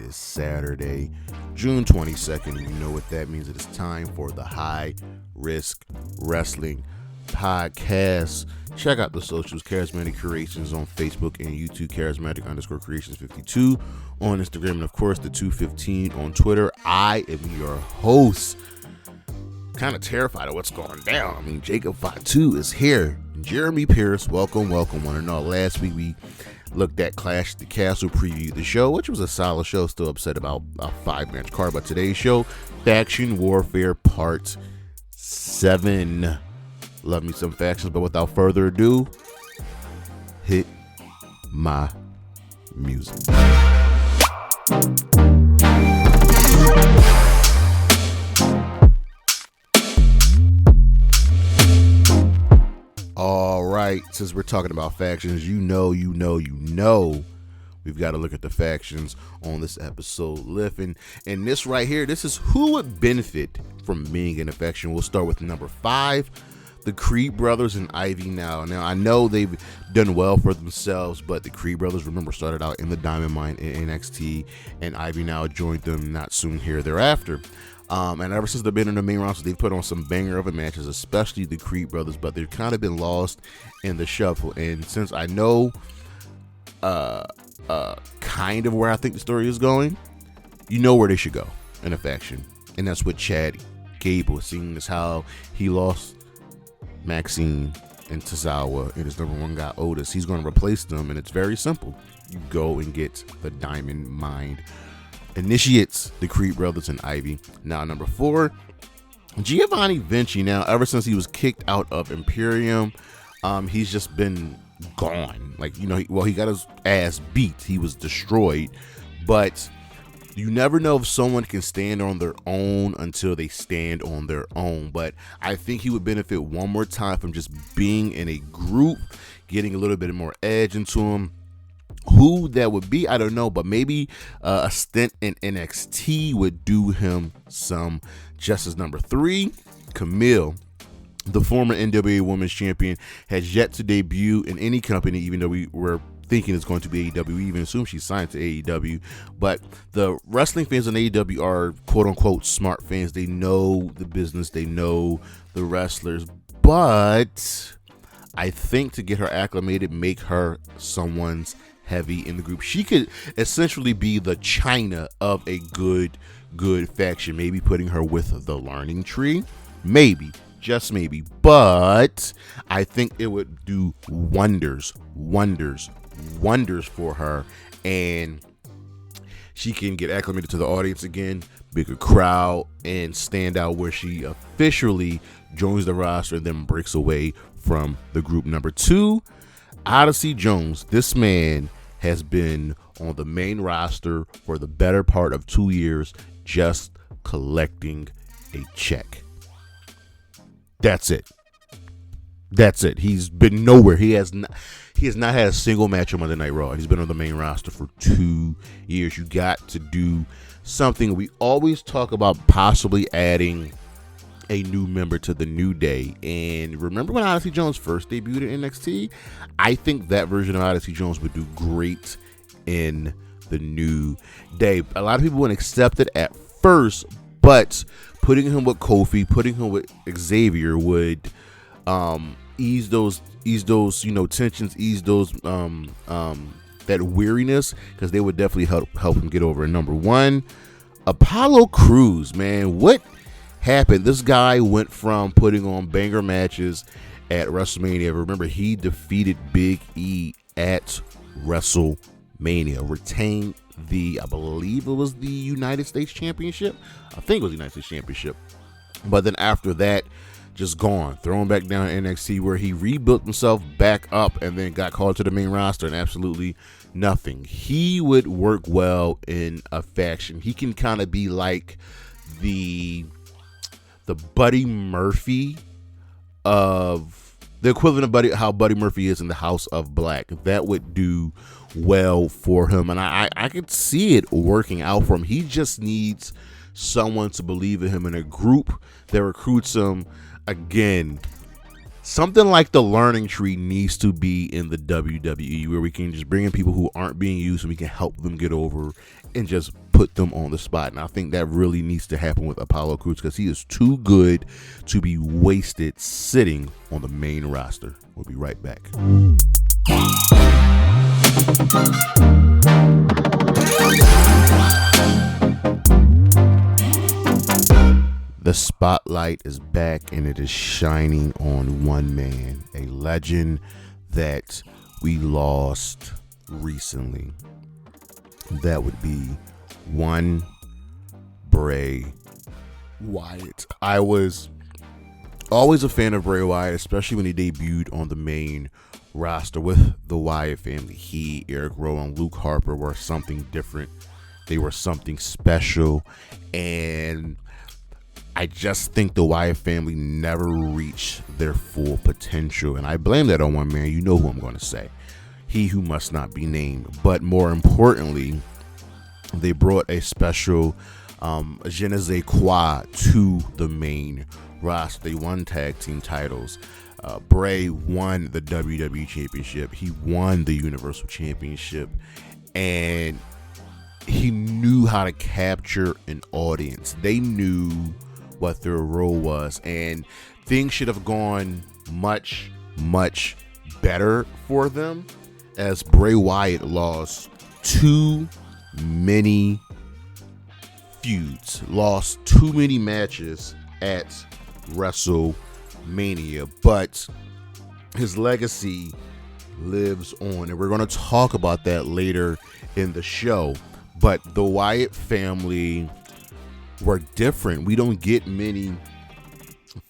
is Saturday, June 22nd. You know what that means. It is time for the High Risk Wrestling Podcast. Check out the socials, Charismatic Creations on Facebook and YouTube, Charismatic_Creations52 on Instagram, and of course the 215 on Twitter. I am your host. Kind of terrified of what's going down. I mean, Jacob Fatu is here. Jeremy Pierce, welcome, one and all. Last week we looked at Clash at the Castle, previewed the show, which was a solid show. Still upset about a 5-match card, but today's show, Faction Warfare Part 7. Love me some factions, but without further ado, hit my music. All right, since we're talking about factions, you know, we've got to look at the factions on this episode. And this right here, this is who would benefit from being in a faction. We'll start with number 5, the Creed Brothers and Ivy Now. Now, I know they've done well for themselves, but the Creed Brothers, remember, started out in the Diamond Mine in NXT, and Ivy Now joined them not soon here thereafter. And ever since they've been in the main roster, they've put on some banger of matches, especially the Creed Brothers, but they've kind of been lost in the shuffle. And since I know kind of where I think the story is going, you know where they should go in a faction. And that's with Chad Gable, seeing as how he lost Maxine and Tozawa and his number 1 guy, Otis. He's going to replace them, and it's very simple. You go and get the Diamond Mine Initiates, the Creed Brothers and Ivy. Now, number 4, Giovanni Vinci. Now, ever since he was kicked out of Imperium, he's just been gone. Like, you know, he got his ass beat. He was destroyed. But you never know if someone can stand on their own until they stand on their own. But I think he would benefit one more time from just being in a group, getting a little bit more edge into him. Who that would be, I don't know, but maybe a stint in NXT would do him some justice. Number 3, Camille, the former NWA Women's Champion, has yet to debut in any company, even though we were thinking it's going to be AEW. We even assume she's signed to AEW. But the wrestling fans on AEW are quote-unquote smart fans. They know the business. They know the wrestlers. But I think to get her acclimated, make her someone's heavy in the group. She could essentially be the China of a good faction, maybe putting her with the Learning Tree, maybe, just maybe, but I think it would do wonders for her, and she can get acclimated to the audience again, bigger crowd, and stand out where she officially joins the roster and then breaks away from the group. Number 2, Odyssey Jones. This man has been on the main roster for the better part of 2 years, just collecting a check. That's it. He's been nowhere. He has not had a single match on Monday Night Raw. He's been on the main roster for 2 years. You got to do something. We always talk about possibly adding a new member to the New Day. And remember when Odyssey Jones first debuted in NXT? I think that version of Odyssey Jones would do great in the New Day. A lot of people wouldn't accept it at first, but putting him with Kofi, putting him with Xavier would ease those tensions, ease those that weariness, because they would definitely help him get over. And number 1, Apollo Crews. Man, what happened? This guy went from putting on banger matches at WrestleMania. Remember, he defeated Big E at WrestleMania, retained I believe it was the United States Championship. I think it was the United States Championship. But then after that, just gone, thrown back down to NXT, where he rebuilt himself back up and then got called to the main roster and absolutely nothing. He would work well in a faction. He can kind of be like the Buddy Murphy of the equivalent of how Buddy Murphy is in the House of Black. That would do well for him, and I could see it working out for him. He just needs someone to believe in him, in a group that recruits him. Again, something like the learning tree needs to be in the WWE, where we can just bring in people who aren't being used and we can help them get over and just put them on the spot. And I think that really needs to happen with Apollo Crews, because he is too good to be wasted sitting on the main roster. We'll be right back. The spotlight is back, and it is shining on one man, a legend that we lost recently. That would be one Bray Wyatt. I was always a fan of Bray Wyatt, especially when he debuted on the main roster with the Wyatt family. He, Eric Rowan, Luke Harper were something different. They were something special, and I just think the Wyatt family never reached their full potential, and I blame that on one man. You know who I'm going to say. He who must not be named. But more importantly, they brought a special je ne sais quoi to the main roster. They won tag team titles. Bray won the WWE Championship. He won the Universal Championship. And he knew how to capture an audience. They knew what their role was, and things should have gone much better for them, as Bray Wyatt lost too many feuds, lost too many matches at WrestleMania, but his legacy lives on, and we're going to talk about that later in the show. But the Wyatt family were different. We don't get many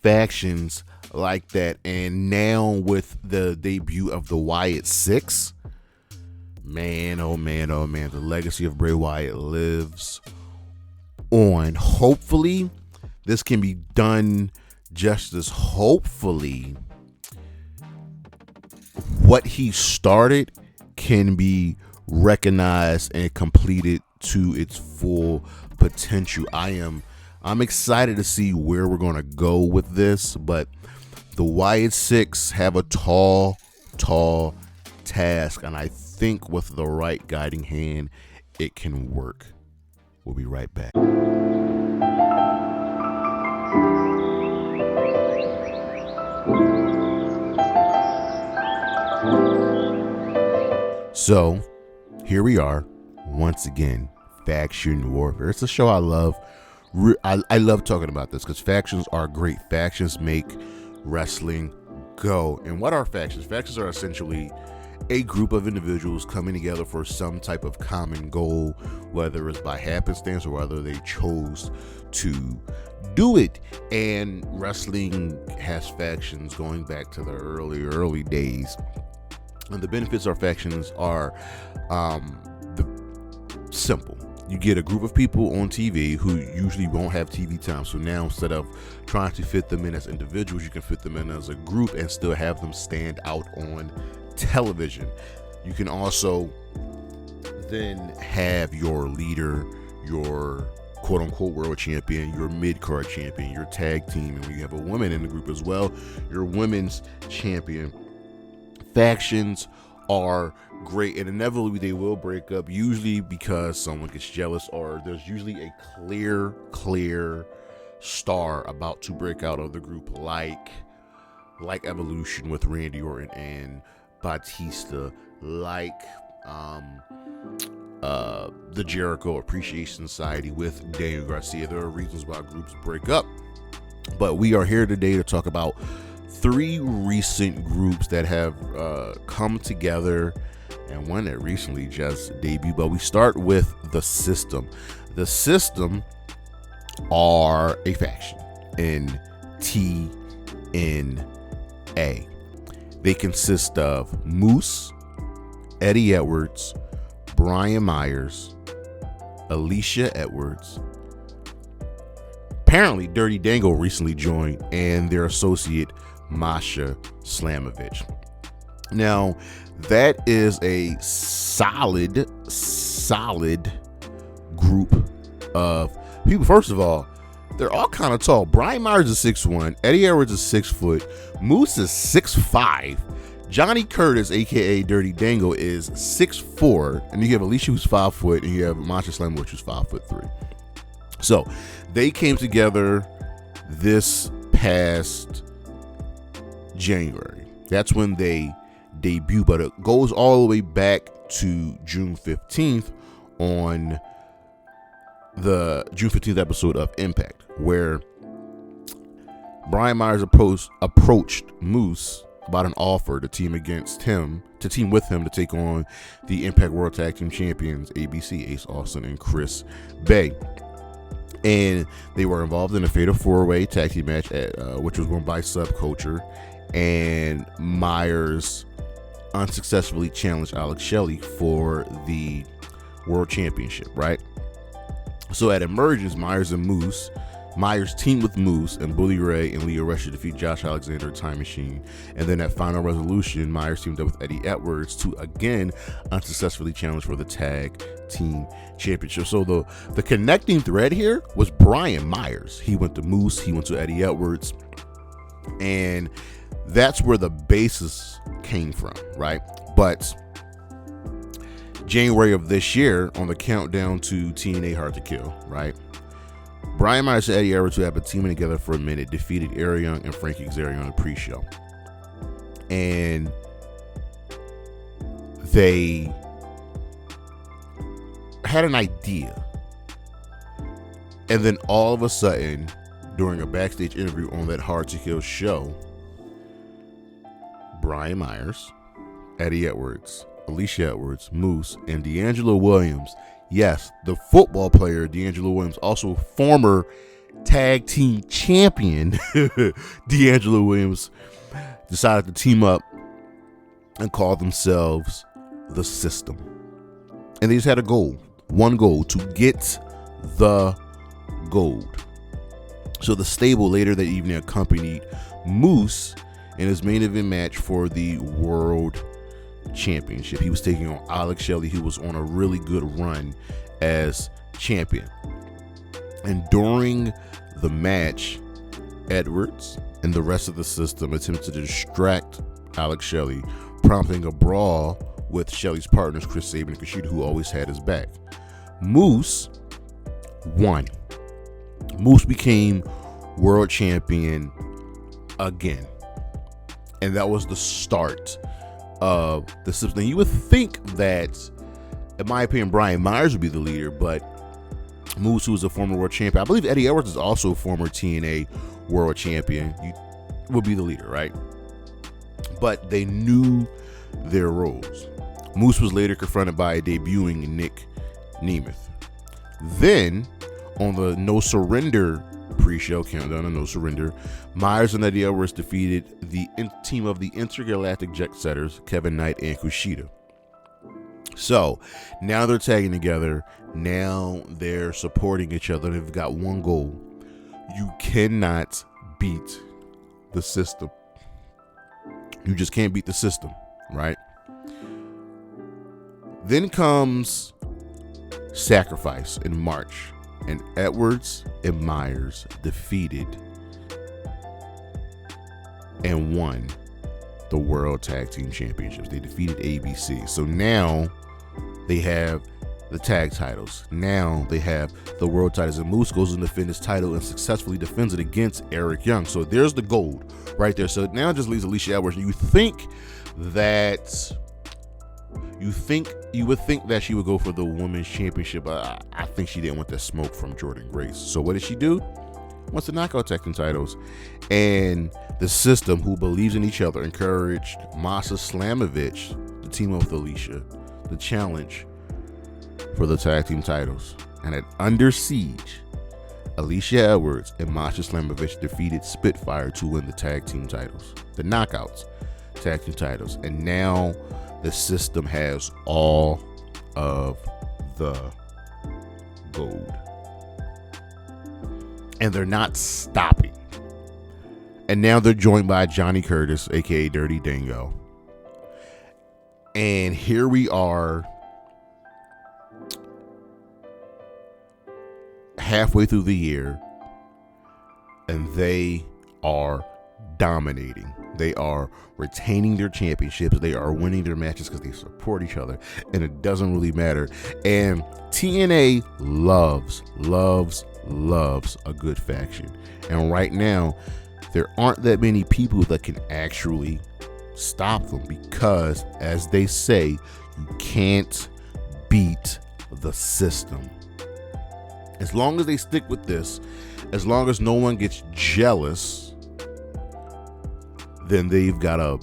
factions like that, and now with the debut of the Wyatt Six, man, oh man, the legacy of Bray Wyatt lives on. Hopefully this can be done justice. Hopefully what he started can be recognized and completed to its full potential. I'm excited to see where we're going to go with this, but the Wyatt Six have a tall task, and I think with the right guiding hand, it can work. We'll be right back. So here we are once again. Faction warfare. It's a show I love. I love talking about this because factions are great. Factions make wrestling go. And what are factions? Factions are essentially a group of individuals coming together for some type of common goal, whether it's by happenstance or whether they chose to do it. And wrestling has factions going back to the early days. And the benefits of factions are simple. You get a group of people on TV who usually won't have TV time. So now, instead of trying to fit them in as individuals, you can fit them in as a group and still have them stand out on television. You can also then have your leader, your quote unquote world champion, your mid-card champion, your tag team, and when you have a woman in the group as well, your women's champion. Factions are great, and inevitably they will break up, usually because someone gets jealous, or there's usually a clear star about to break out of the group, like Evolution with Randy Orton and Batista, like the Jericho Appreciation Society with Daniel Garcia. There are reasons why groups break up, but we are here today to talk about 3 recent groups that have come together, and one that recently just debuted. But we start with the System. The System are a faction in TNA. They consist of Moose, Eddie Edwards, Brian Myers, Alicia Edwards. Apparently Dirty Dango recently joined, and their associate Masha Slamovich. Now, that is a solid group of people. First of all, they're all kind of tall. Brian Myers is 6'1", Eddie Edwards is 6 foot, Moose is 6'5", Johnny Curtis, aka Dirty Dango, is 6'4", and you have Alicia who's 5 foot, and you have Masha Slamovich who's 5'3". So they came together this past January. That's when they debut, but it goes all the way back to June 15th on the June 15th episode of Impact, where Brian Myers approached Moose about an offer to team with him to take on the Impact World Tag Team Champions ABC, Ace Austin and Chris Bay. And they were involved in a Fatal 4-Way tag team match, which was won by Subculture, and Myers unsuccessfully challenged Alex Shelley for the World Championship, right? So at Emergence, Myers teamed with Moose and Bully Ray and Leo Rush to defeat Josh Alexander and Time Machine. And then at Final Resolution, Myers teamed up with Eddie Edwards to again unsuccessfully challenge for the Tag Team Championship. So the connecting thread here was Brian Myers. He went to Moose, he went to Eddie Edwards, and that's where the basis came from, right? But January of this year, on the countdown to TNA Hard to Kill, right? Brian Myers and Eddie Edwards, who had been teaming together for a minute, defeated Eric Young and Frankie Xavier on the pre-show. And they had an idea. And then all of a sudden, during a backstage interview on that Hard to Kill show, Brian Myers, Eddie Edwards, Alicia Edwards, Moose, and D'Angelo Williams, yes, the football player D'Angelo Williams, also former tag team champion D'Angelo Williams, decided to team up and call themselves the System. And they just had one goal, to get the gold. So the stable later that evening accompanied Moose in his main event match for the World Championship. He was taking on Alex Shelley, who was on a really good run as champion. And during the match, Edwards and the rest of the System attempted to distract Alex Shelley, prompting a brawl with Shelley's partners Chris Sabin and Kushida, who always had his back. Moose won. Moose became world champion again. And that was the start of the System. You would think that, in my opinion, Brian Myers would be the leader, but Moose, who is a former world champion, I believe Eddie Edwards is also a former TNA world champion, would be the leader, right? But they knew their roles. Moose was later confronted by a debuting Nick Nemeth. Then, on the No Surrender pre-show countdown and No Surrender, Myers and Eddie Edwards defeated the team of the Intergalactic Jet Setters, Kevin Knight and Kushida. So now they're tagging together. Now they're supporting each other. They've got one goal. You cannot beat the System. You just can't beat the System, right? Then comes Sacrifice in March, and Edwards and Myers defeated and won the World Tag Team Championships. They defeated ABC. So now they have the tag titles. Now they have the world titles. And Moose goes in to defend his title and successfully defends it against Eric Young. So there's the gold right there. So now it just leaves Alicia Edwards. You would think that she would go for the women's championship, but I think she didn't want that smoke from Jordan Grace. So what did she do? Wants to knock out tag team titles. And the System, who believes in each other, encouraged Masha Slamovich to team up with Alicia to challenge for the tag team titles. And at Under Siege, Alicia Edwards and Masha Slamovich defeated Spitfire to win the tag team titles, the Knockouts tag team titles. And now the System has all of the gold. And they're not stopping. And now they're joined by Johnny Curtis, aka Dirty Dango. And here we are, halfway through the year, and they are dominating. They are retaining their championships. They are winning their matches because they support each other, and it doesn't really matter. And TNA loves a good faction. And right now, there aren't that many people that can actually stop them because, as they say, you can't beat the system. As long as they stick with this, as long as no one gets jealous, then they've got a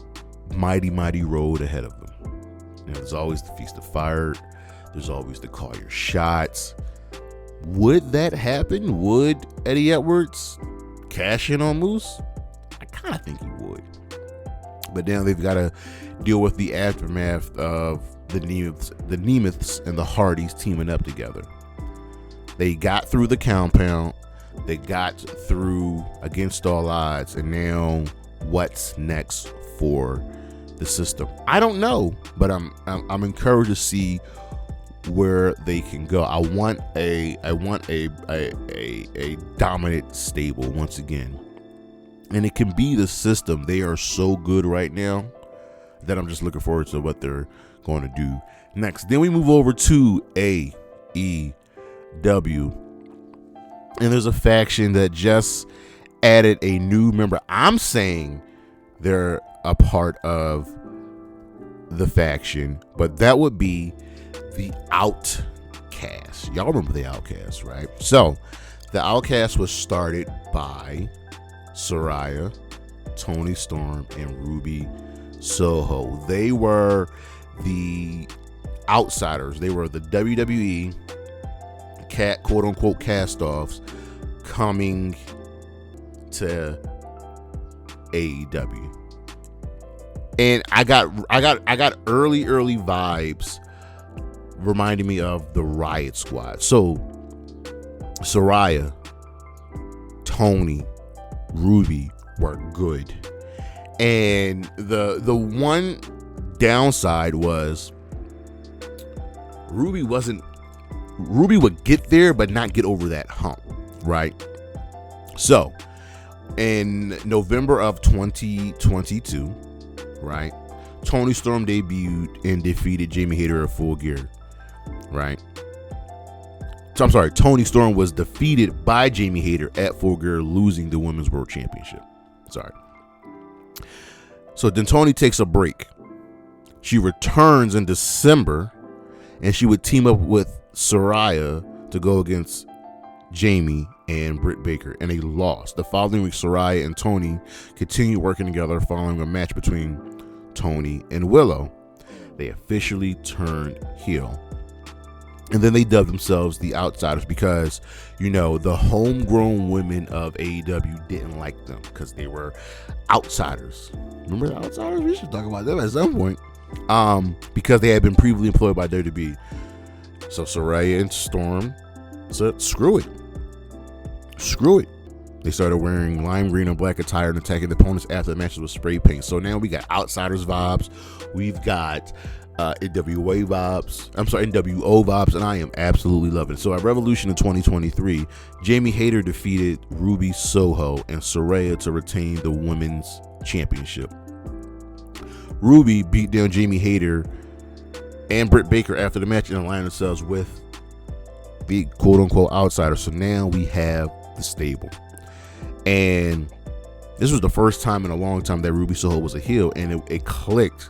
mighty road ahead of them. You know, there's always the Feast of Fire. There's always the Call Your Shots. Would that happen? Would Eddie Edwards cash in on Moose? I kind of think he would. But now they've got to deal with the aftermath of the Nemeths and the Hardys teaming up together. They got through the compound. They got through Against All Odds, and now what's next for the system? I don't know, but I'm encouraged to see where they can go. I want a dominant stable once again, and it can be the system. They are so good right now that I'm just looking forward to what they're going to do next. Then we move over to AEW, and there's a faction that just added a new member. I'm saying they're a part of the faction, but that would be the Outcast. Y'all remember the Outcast, right? So the Outcast was started by Saraya, Toni Storm, and Ruby Soho. They were the outsiders. They were the WWE quote unquote cast-offs coming to AEW. And I got early vibes reminding me of the Riot Squad. So Saraya, Toni, Ruby were good. And the one downside was Ruby would get there but not get over that hump, right? So in November of 2022, right, Toni Storm debuted and defeated Jamie Hayter at Full Gear, right? So I'm sorry, Toni Storm was defeated by Jamie Hayter at Full Gear, losing the Women's World Championship. Sorry. So then Toni takes a break. She returns in December, and she would team up with Saraya to go against Jamie and Britt Baker, and they lost. The following week, Saraya and Toni continued working together following a match between Toni and Willow. They officially turned heel. And then they dubbed themselves the Outsiders because, you know, the homegrown women of AEW didn't like them because they were outsiders. Remember the Outsiders? We should talk about them at some point. Because they had been previously employed by WWE. So Saraya and Storm said, screw it. They started wearing lime green and black attire and attacking the opponents after the matches with spray paint. So now we got Outsiders vibes. We've got NWO vibes, and I am absolutely loving it. So at Revolution in 2023, Jamie Hayter defeated Ruby Soho and Saraya to retain the women's championship. Ruby beat down Jamie Hayter and Britt Baker after the match and aligned themselves with the quote-unquote Outsiders. So now we have the stable. And this was the first time in a long time that Ruby Soho was a heel, and it clicked.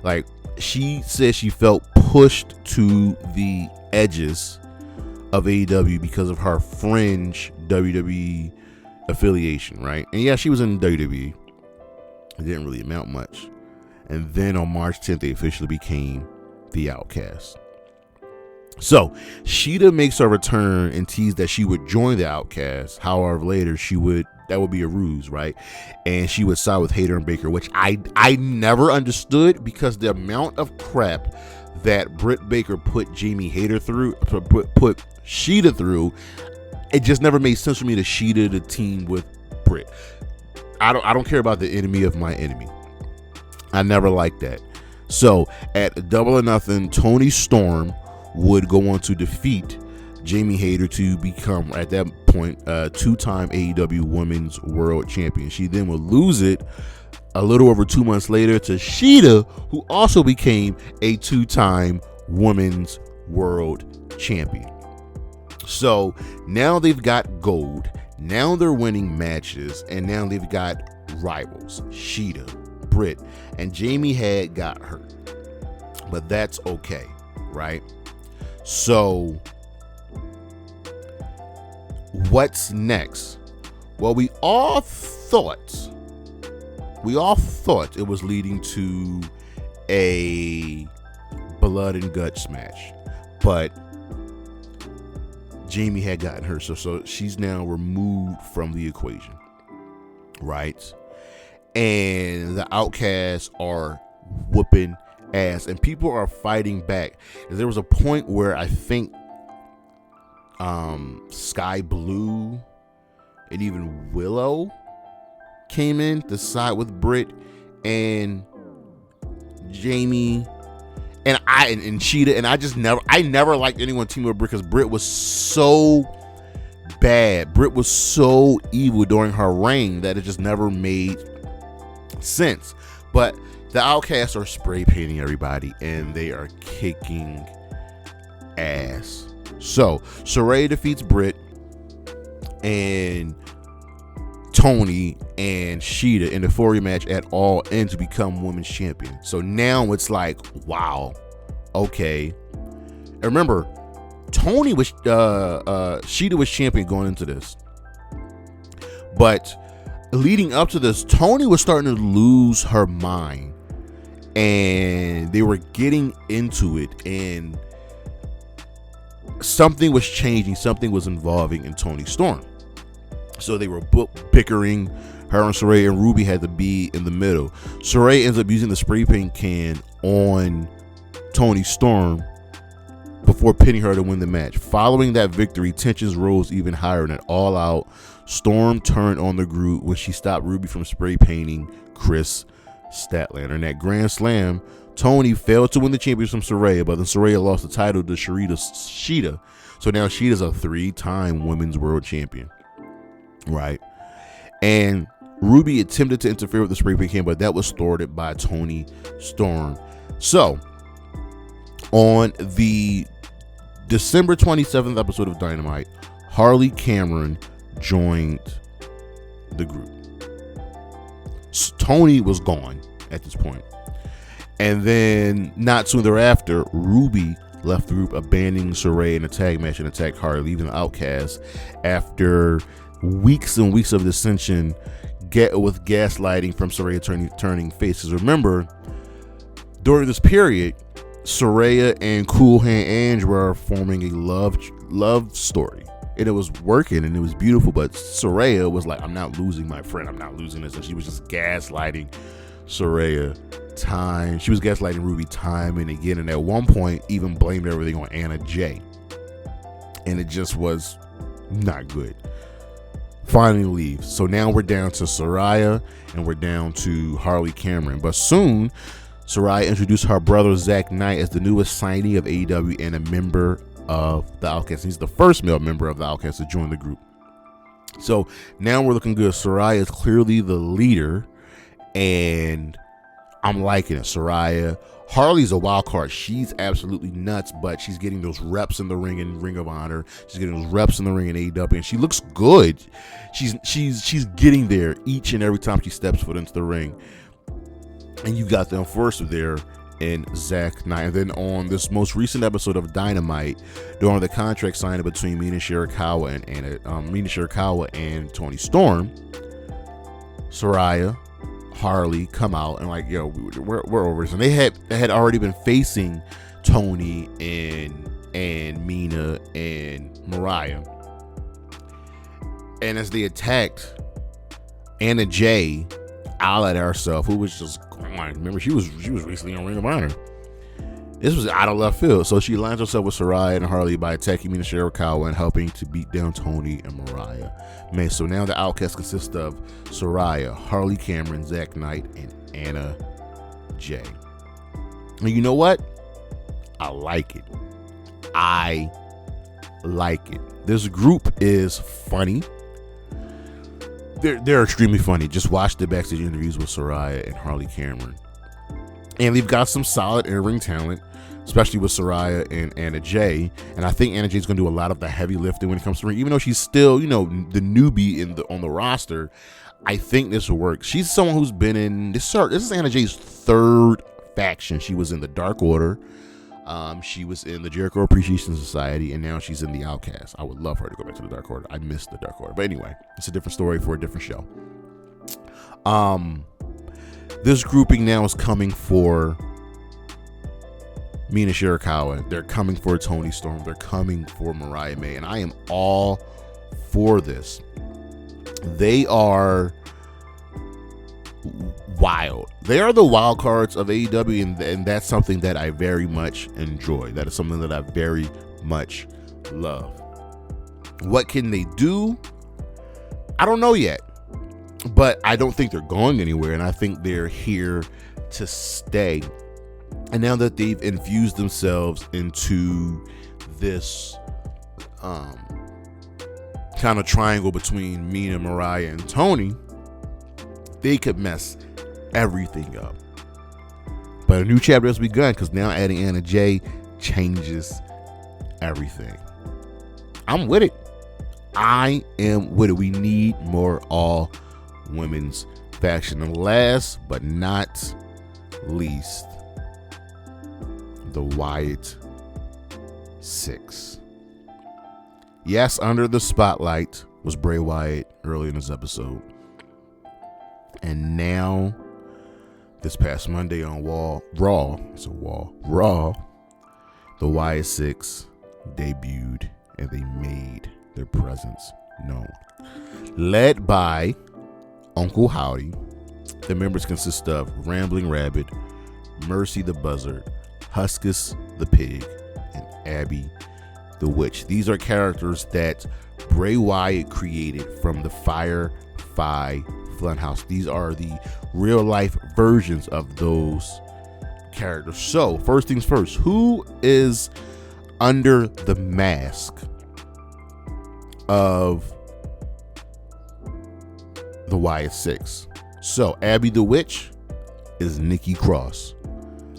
Like, she said she felt pushed to the edges of AEW because of her fringe WWE affiliation, right? And yeah, she was in WWE. It didn't really amount much. And then on March 10th, they officially became the Outcast. So Sheeta makes her return and teased that she would join the Outcast. However, later that would be a ruse, right? And she would side with Hayter and Baker, which I never understood, because the amount of crap that Britt Baker put Jamie Hayter through, put Sheeta through, it just never made sense for me to Sheeta the team with Britt. I don't care about the enemy of my enemy. I never liked that. So at Double or Nothing, Toni Storm would go on to defeat Jamie Hayter to become, at that point, two-time AEW Women's World Champion. She then would lose it a little over 2 months later to Shida, who also became a two-time Women's World Champion. So now they've got gold. Now they're winning matches, and now they've got rivals. Shida, Britt, and Jamie had got hurt, but that's okay, right? So what's next? Well, we all thought it was leading to a blood and guts match, but Jamie had gotten hurt, so she's now removed from the equation, right? And the Outcasts are whooping ass, and people are fighting back. There was a point where I think Sky Blue and even Willow came in to side with Britt and Jamie and Shida, and I never liked anyone teaming with Britt because Britt was so bad. Britt was so evil during her reign that it just never made sense. But the Outcasts are spray painting everybody, and they are kicking ass. So Saraya defeats Britt and Tony and Shida in the 4-way match at All In to become women's champion. So now it's like, wow, okay. And remember, Shida was champion going into this, but leading up to this, Tony was starting to lose her mind, and they were getting into it, and something was changing, something was involving in Toni Storm. So they were bickering. Her and Saraya and Ruby had to be in the middle. Saraya ends up using the spray paint can on Toni Storm before pinning her to win the match. Following that victory, tensions rose even higher, and at All Out, Storm turned on the group when she stopped Ruby from spray painting Chris Statlander. In that Grand Slam, Tony failed to win the championship from Saraya, but then Saraya lost the title to Shida. So now Shida's a 3-time Women's World Champion. Right, and Ruby attempted to interfere with the spray paint can, but that was thwarted by Toni Storm. So on the December 27th episode of Dynamite, Harley Cameron joined the group. Tony was gone at this point, and then not soon thereafter, Ruby left the group, abandoning Saraya in a tag match and attacked Harley, leaving the Outcasts after weeks and weeks of dissension with gaslighting from Saraya turning faces. Remember, during this period, Saraya and Cool Hand Ange were forming a love story, and it was working and it was beautiful, but Saraya was like, I'm not losing my friend, I'm not losing this, and she was just gaslighting Saraya she was gaslighting Ruby time and again, and at one point even blamed everything on Anna Jay, and it just was not good. Finally leaves. So now we're down to Saraya and we're down to Harley Cameron. But soon, Saraya introduced her brother Zach Knight as the newest signee of AEW and a member of the Outcasts. He's the first male member of the Outcasts to join the group. So now we're looking good. Saraya is clearly the leader, and I'm liking it. Saraya. Harley's a wild card. She's absolutely nuts, but she's getting those reps in the ring in Ring of Honor. She's getting those reps in the ring in AEW, and she looks good. She's getting there each and every time she steps foot into the ring. And you got the enforcer there in Zach Knight. And then on this most recent episode of Dynamite, during the contract signing between Mina Shirakawa and Toni Storm, Saraya, Harley come out and like, yo, we're over this. And they had already been facing Tony and Mina and Mariah. And as they attacked Anna Jay, Allied herself, who was just gone. Remember, she was recently on Ring of Honor. This was out of left field. So she aligns herself with Saraya and Harley by attacking Mina Shirakawa and helping to beat down Tony and Mariah. Man, so now the Outcasts consist of Saraya, Harley Cameron, Zach Knight, and Anna Jay. And you know what? I like it. I like it. This group is funny. They're extremely funny. Just watch the backstage interviews with Saraya and Harley Cameron. And they've got some solid in-ring talent, especially with Saraya and Anna Jay. And I think Anna Jay's going to do a lot of the heavy lifting when it comes to ring. Even though she's still, the newbie on the roster, I think this will work. She's someone who's been in this is Anna Jay's third faction. She was in the Dark Order. She was in the Jericho Appreciation Society, and now she's in the Outcast. I would love her to go back to the Dark Order. I missed the Dark Order. But anyway, it's a different story for a different show. This grouping now is coming for Mina Shirakawa. They're coming for Toni Storm. They're coming for Mariah May, and I am all for this. They are wild. They are the wild cards of AEW, and that's something that I very much enjoy. That is something that I very much love. What can they do? I don't know yet, but I don't think they're going anywhere, and I think they're here to stay. And now that they've infused themselves into this kind of triangle between Mina, Mariah, and Toni, they could mess everything up. But a new chapter has begun, because now adding Anna Jay changes everything. I'm with it. I am with it. We need more all women's faction. And last but not least, the Wyatt Six. Yes, under the spotlight was Bray Wyatt early in this episode. And now, this past Monday on Raw, the Wyatt Six debuted, and they made their presence known. Led by Uncle Howdy, the members consist of Rambling Rabbit, Mercy the Buzzard, Huskus the Pig, and Abby the Witch. These are characters that Bray Wyatt created from the Firefly Funhouse. These are the real life versions of those characters. So, first things first, who is under the mask of the Wyatt Six? So, Abby the Witch is Nikki Cross.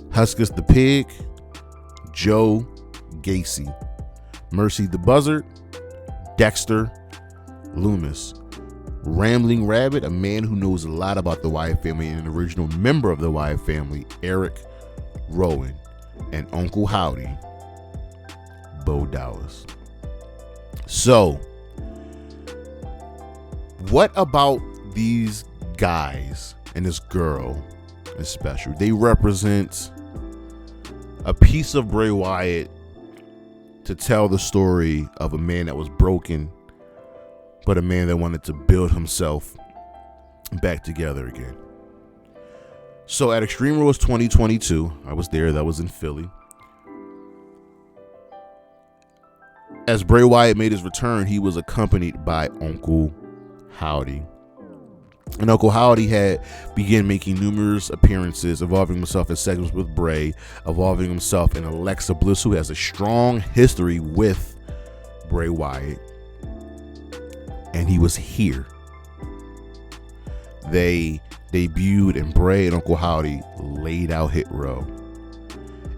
Huskus the Pig, Joe Gacy. Mercy the Buzzard, Dexter Loomis. Rambling Rabbit, a man who knows a lot about the Wyatt family and an original member of the Wyatt family, Eric Rowan. And Uncle Howdy, Bo Dallas. So, what about these guys and this girl is special? They represent a piece of Bray Wyatt to tell the story of a man that was broken, but a man that wanted to build himself back together again. So at Extreme Rules 2022, I was there. That was in Philly. As Bray Wyatt made his return, he was accompanied by Uncle Howdy. And Uncle Howdy had began making numerous appearances, involving himself in segments with Bray, involving himself in Alexa Bliss, who has a strong history with Bray Wyatt. And he was here. They debuted, and Bray and Uncle Howdy laid out Hit Row.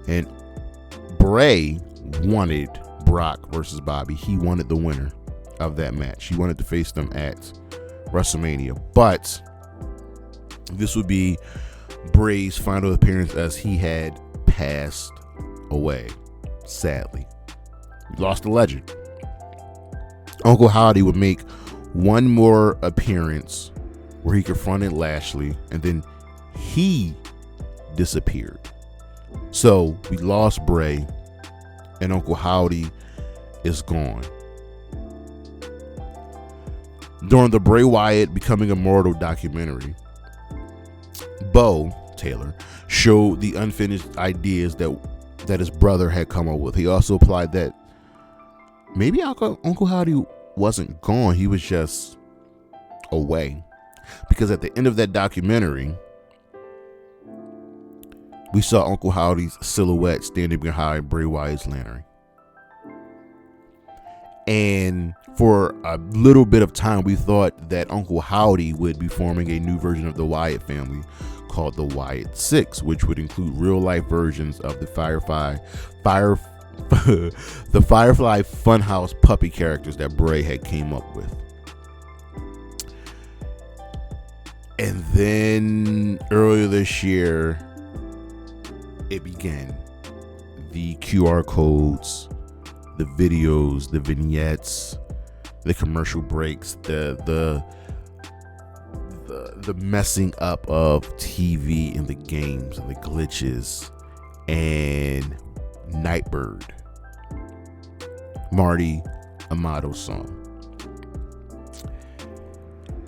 And Bray wanted Brock versus Bobby. He wanted the winner of that match. He wanted to face them at WrestleMania. But this would be Bray's final appearance, as he had passed away, sadly. He lost a legend. Uncle Howdy would make one more appearance where he confronted Lashley, and then he disappeared. So we lost Bray, and Uncle Howdy is gone. During the Bray Wyatt Becoming Immortal documentary, Bo Taylor showed the unfinished ideas that his brother had come up with. He also applied that maybe Uncle Howdy wasn't gone, he was just away. Because at the end of that documentary, we saw Uncle Howdy's silhouette standing behind Bray Wyatt's lantern. And for a little bit of time, we thought that Uncle Howdy would be forming a new version of the Wyatt family called the Wyatt SICKos, which would include real life versions of the Firefly Funhouse puppy characters that Bray had came up with. And then earlier this year, it began. The QR codes, the videos, the vignettes, the commercial breaks, the messing up of TV and the games and the glitches, and Nightbird, Marty Amato's song.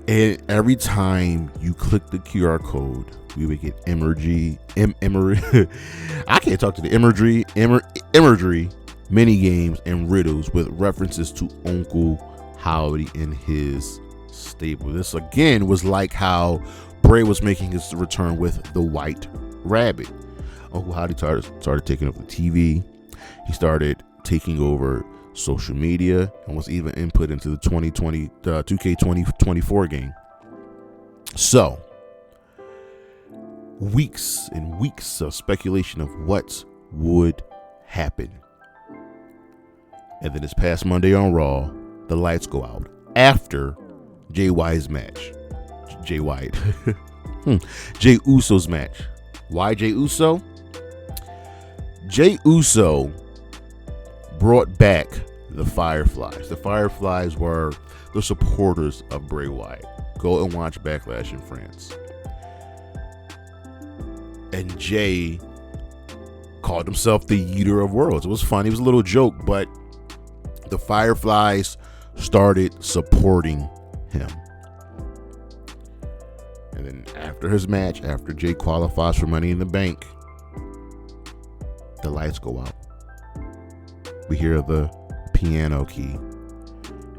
And every time you click the QR code, we would get imagery. I can't talk to the imagery, mini games, and riddles with references to Uncle Howdy and his stable. This again was like how Bray was making his return with the White Rabbit. Uncle Howdy started taking over the TV. He started taking over social media and was even input into the 2K 2024 game. So, weeks and weeks of speculation of what would happen. And then this past Monday on Raw, the lights go out after Jay Wyatt's match. Jay Wyatt. Jay Uso's match. Why Jay Uso? Jay Uso brought back the Fireflies. The Fireflies were the supporters of Bray Wyatt. Go and watch Backlash in France. And Jay called himself the Eater of Worlds. It was funny. It was a little joke, but the Fireflies started supporting him. And then after his match, after Jay qualifies for Money in the Bank, the lights go out. We hear the piano key,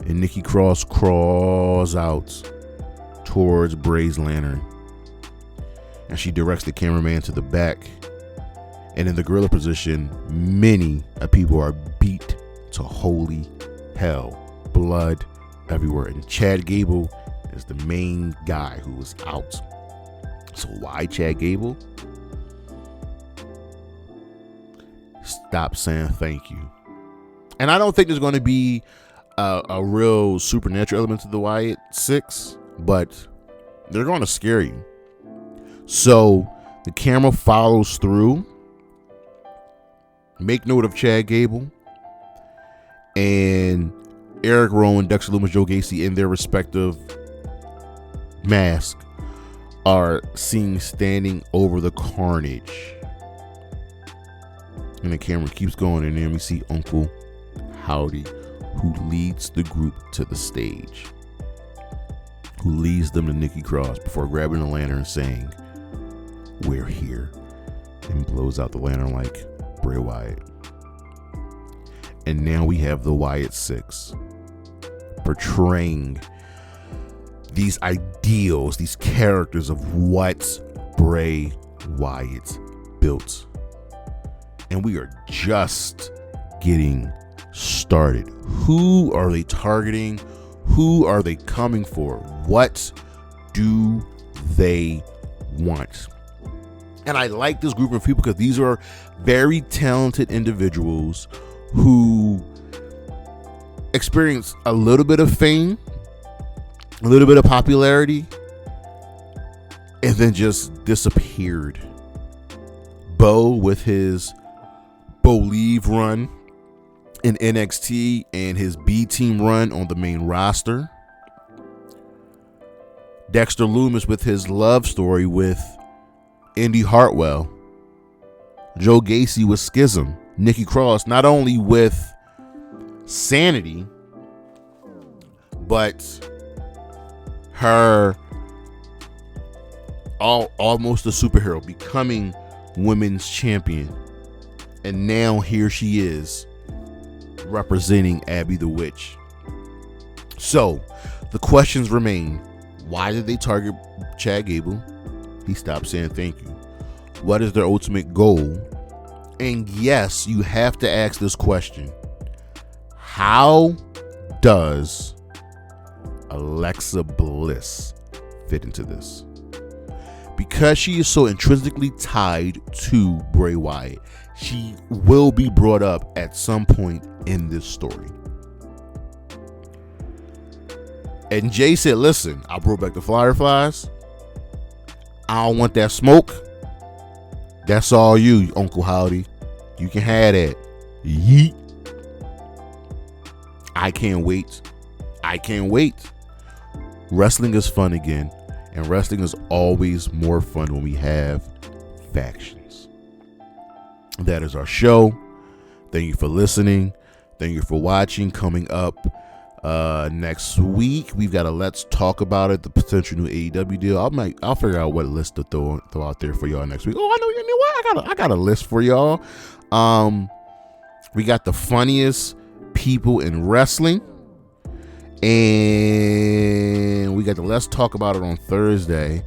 and Nikki Cross crawls out towards Bray's lantern, and she directs the cameraman to the back. And in the gorilla position, many people are beat to holy hell, blood everywhere. And Chad Gable is the main guy who was out. So why Chad Gable? Stop saying thank you. And I don't think there's going to be a real supernatural element to the Wyatt SICKos, but they're going to scare you. So the camera follows through. Make note of Chad Gable and Eric Rowan, Dexter Lumis, Joe Gacy in their respective masks are seen standing over the carnage. And the camera keeps going, and then we see Uncle Howdy, who leads the group to the stage, who leads them to Nikki Cross before grabbing the lantern and saying, "We're here," and blows out the lantern like Bray Wyatt. And now we have the Wyatt SICKos portraying these ideals, these characters of what Bray Wyatt built. And we are just getting started. Who are they targeting? Who are they coming for? What do they want? And I like this group of people because these are very talented individuals who experienced a little bit of fame, a little bit of popularity, and then just disappeared. Bo with his Believe run in NXT and his B team run on the main roster. Dexter Lumis with his love story with Indy Hartwell. Joe Gacy with Schism. Nikki Cross not only with Sanity, but her almost a superhero, becoming women's champion. And now here she is representing Abby the Witch. So the questions remain. Why did they target Chad Gable? He stopped saying thank you. What is their ultimate goal? And yes, you have to ask this question. How does Alexa Bliss fit into this? Because she is so intrinsically tied to Bray Wyatt, she will be brought up at some point in this story. And Jay said, listen, I brought back the Fireflies. I don't want that smoke. That's all you, Uncle Howdy. You can have that. Yeet. I can't wait. I can't wait. Wrestling is fun again. And wrestling is always more fun when we have factions. That is our show. Thank you for listening. Thank you for watching. Coming up next week, we've got a Let's Talk About It, the potential new AEW deal. I'll figure out what list to throw out there for y'all next week. Oh, I know, you know what? I got a list for y'all. We got the funniest people in wrestling. And we got the Let's Talk About It on Thursday.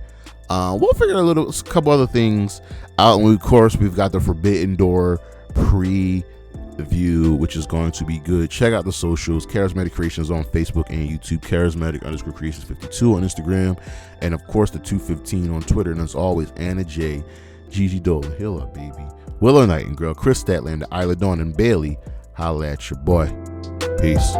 We'll figure a couple other things out. And of course, we've got the Forbidden Door preview, which is going to be good. Check out the socials. Charismatic Creations on Facebook and YouTube. Charismatic_Creations52 on Instagram. And of course, the 215 on Twitter. And as always, Anna J, Gigi Dolan, Hill Up Baby, Willow Nightingale, Chris Statlander, Isla Dawn, and Bailey. Holla at your boy. Peace.